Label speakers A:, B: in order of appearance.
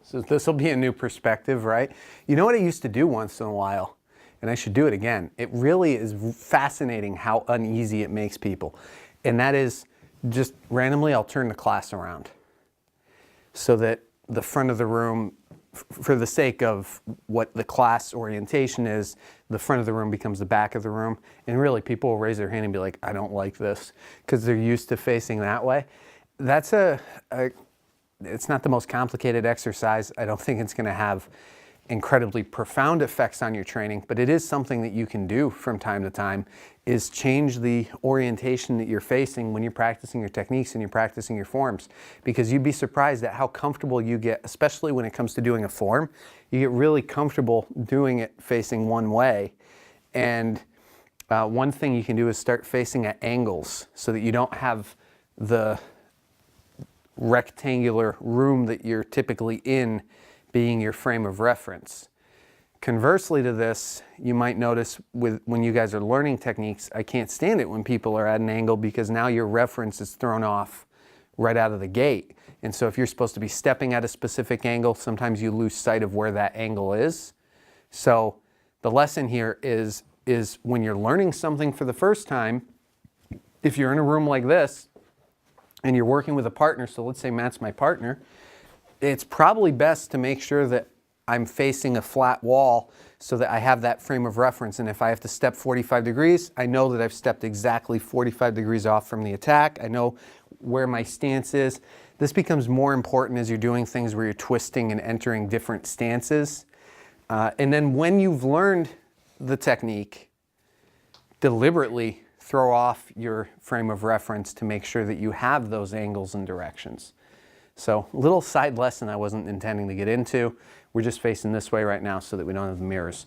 A: So this will be a new perspective, right? You know what I used to do once in a while, and I should do it again. It really is fascinating how uneasy it makes people. And that is just randomly I'll turn the class around so that the front of the room, for the sake of what the class orientation is, the front of the room becomes the back of the room. And really people will raise their hand and be like, I don't like this, because they're used to facing that way. That's it's not the most complicated exercise. I don't think it's going to have incredibly profound effects on your training, but it is something that you can do from time to time, is change the orientation that you're facing when you're practicing your techniques and you're practicing your forms, because you'd be surprised at how comfortable you get, especially when it comes to doing a form. You get really comfortable doing it facing one way. And one thing you can do is start facing at angles so that you don't have the rectangular room that you're typically in being your frame of reference. Conversely to this, you might notice when you guys are learning techniques, I can't stand it when people are at an angle, because now your reference is thrown off right out of the gate. And so if you're supposed to be stepping at a specific angle, sometimes you lose sight of where that angle is. So the lesson here is when you're learning something for the first time, if you're in a room like this, and you're working with a partner, so let's say Matt's my partner, it's probably best to make sure that I'm facing a flat wall so that I have that frame of reference. And if I have to step 45 degrees, I know that I've stepped exactly 45 degrees off from the attack. I know where my stance is. This becomes more important as you're doing things where you're twisting and entering different stances. And then when you've learned the technique, deliberately throw off your frame of reference to make sure that you have those angles and directions. So a little side lesson I wasn't intending to get into. We're just facing this way right now so that we don't have the mirrors.